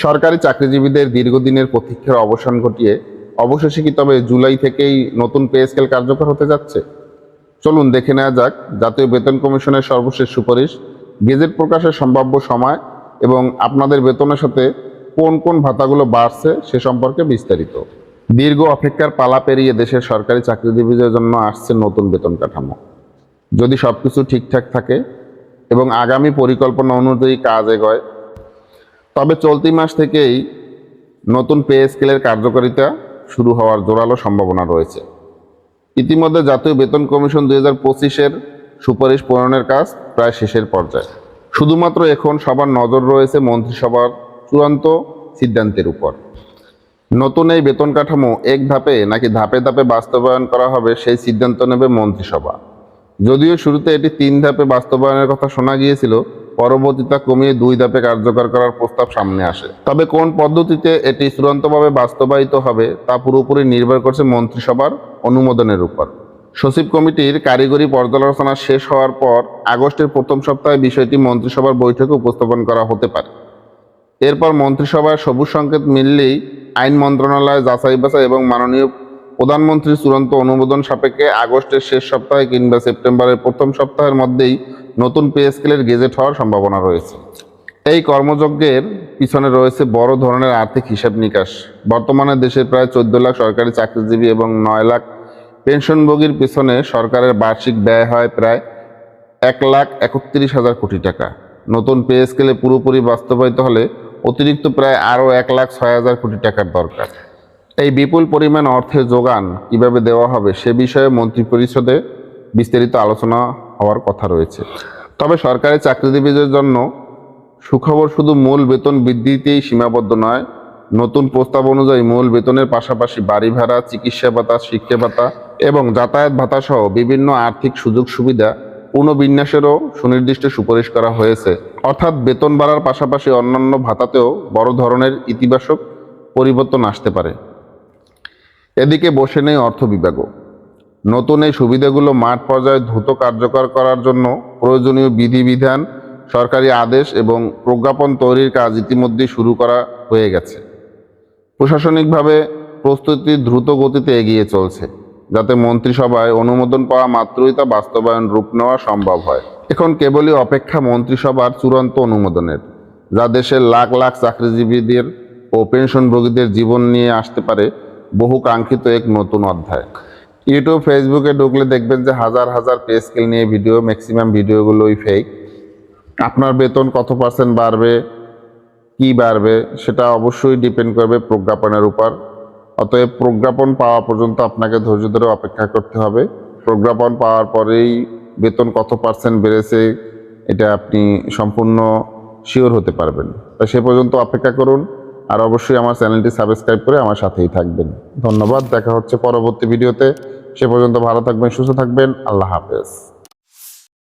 সরকারি চাকরিজীবীদের দীর্ঘদিনের প্রতীক্ষার অবসান ঘটিয়ে অবশেষে কি তবে জুলাই থেকেই নতুন পে স্কেল কার্যকর হতে যাচ্ছে? চলুন দেখে নেওয়া যাক জাতীয় বেতন কমিশনের সর্বশেষ সুপারিশ, গেজেট প্রকাশের সম্ভাব্য সময় এবং আপনাদের বেতনের সাথে কোন কোন ভাতাগুলো বাড়ছে সে সম্পর্কে বিস্তারিত। দীর্ঘ অপেক্ষার পালা পেরিয়ে দেশের সরকারি চাকরিজীবীদের জন্য আসছে নতুন বেতন কাঠামো। যদি সবকিছু ঠিকঠাক থাকে এবং আগামী পরিকল্পনা অনুযায়ী কাজ এগোয়, তবে চলতি মাস থেকেই নতুন পে স্কেলের কার্যকারিতা শুরু হওয়ার জোরালো সম্ভাবনা রয়েছে। ইতিমধ্যে জাতীয় বেতন কমিশন 2025-এর সুপারিশ প্রণয়নের কাজ প্রায় শেষের পর্যায়ে। শুধুমাত্র এখন সবার নজর রয়েছে মন্ত্রিসভার চূড়ান্ত সিদ্ধান্তের উপর। নতুন এই বেতন কাঠামো এক ধাপে নাকি ধাপে ধাপে বাস্তবায়ন করা হবে সেই সিদ্ধান্ত নেবে মন্ত্রিসভা। যদিও শুরুতে এটি 3 ধাপে বাস্তবায়নের কথা শোনা গিয়েছিল, পরবর্তীতে কমিয়ে 2 ধাপে কার্যকর করার প্রস্তাব সামনে আসে। তবে কোন পদ্ধতিতে এটি চূড়ান্তভাবে বাস্তবায়িত হবে তা পুরোপুরি নির্ভর করছে মন্ত্রিসভার অনুমোদনের উপর। সচিব কমিটির কারিগরি পর্যালোচনা শেষ হওয়ার পর আগস্টের প্রথম সপ্তাহে বিষয়টি মন্ত্রিসভার বৈঠকে উপস্থাপন করা হতে পারে। এরপর মন্ত্রিসভায় সবুজ সংকেত মিললেই আইন মন্ত্রণালয় যাচাই বাছাই এবং মাননীয় প্রধানমন্ত্রীর চূড়ান্ত অনুমোদন সাপেক্ষে আগস্টের শেষ সপ্তাহে কিংবা সেপ্টেম্বরের প্রথম সপ্তাহের মধ্যেই নতুন পে স্কেলের গেজেট হওয়ার সম্ভাবনা রয়েছে। এই কর্মযজ্ঞের পিছনে রয়েছে বড় ধরনের আর্থিক হিসাব নিকাশ। বর্তমানে দেশের প্রায় 14 লাখ সরকারি চাকরিজীবী এবং 9 লাখ পেনশনভোগীর পিছনে সরকারের বার্ষিক ব্যয় হয় প্রায় 1,31,000 কোটি টাকা। নতুন পে স্কেলে পুরোপুরি বাস্তবায়িত হলে অতিরিক্ত প্রায় আরও 1,06,000 কোটি টাকার দরকার। এই বিপুল পরিমাণ অর্থের যোগান কিভাবে দেওয়া হবে সে বিষয়ে মন্ত্রিপরিষদে বিস্তারিত আলোচনা হওয়ার কথা রয়েছে। তবে সরকারি চাকরিজীবীদের জন্য সুখবর শুধু মূল বেতন বৃদ্ধিতেই সীমাবদ্ধ নয়। নতুন প্রস্তাব অনুযায়ী মূল বেতনের পাশাপাশি বাড়ি ভাড়া, চিকিৎসা ভাতা, শিক্ষা ভাতা এবং যাতায়াত ভাতা সহ বিভিন্ন আর্থিক সুযোগ সুবিধা পুনর্বিন্যাসেরও সুনির্দিষ্ট সুপারিশ করা হয়েছে। অর্থাৎ বেতন বাড়ার পাশাপাশি অন্যান্য ভাতাতেও বড় ধরনের ইতিবাচক পরিবর্তন আসতে পারে। এদিকে বসে নেই অর্থ বিভাগও। নতুন এই সুবিধাগুলো মাঠ পর্যায়ে দ্রুত কার্যকর করার জন্য প্রয়োজনীয় বিধিবিধান, সরকারি আদেশ এবং প্রজ্ঞাপন তৈরির কাজ ইতিমধ্যেই শুরু করা হয়ে গেছে। প্রশাসনিকভাবে প্রস্তুতি দ্রুত গতিতে এগিয়ে চলছে, যাতে মন্ত্রিসভায় অনুমোদন পাওয়া মাত্রই তা বাস্তবায়ন রূপ নেওয়া সম্ভব হয়। এখন কেবলই অপেক্ষা মন্ত্রিসভার চূড়ান্ত অনুমোদনের, যা দেশের লাখ লাখ চাকরিজীবীদের ও পেনশনভোগীদের জীবন নিয়ে আসতে পারে বহু কাঙ্ক্ষিত এক নতুন অধ্যায়। ইউটিউব, ফেসবুকে ঢুকলে দেখবেন যে হাজার হাজার পে স্কেল নিয়ে ভিডিও, ম্যাক্সিমাম ভিডিওগুলোই ফেক। আপনার বেতন কত % বাড়বে, কি বাড়বে সেটা অবশ্যই ডিপেন্ড করবে প্রজ্ঞাপনের উপর। অতএব প্রজ্ঞাপন পাওয়া পর্যন্ত আপনাকে ধৈর্য ধরে অপেক্ষা করতে হবে। প্রজ্ঞাপন পাওয়ার পরেই বেতন কত % বেড়েছে এটা আপনি সম্পূর্ণ শিওর হতে পারবেন। তাই সে পর্যন্ত অপেক্ষা করুন, আর অবশ্যই আমার চ্যানেলটি সাবস্ক্রাইব করে আমার সাথেই থাকবেন। ধন্যবাদ, দেখা হচ্ছে পরবর্তী ভিডিওতে। সে পর্যন্ত ভালো থাকবেন, সুস্থ থাকবেন। আল্লাহ হাফেজ।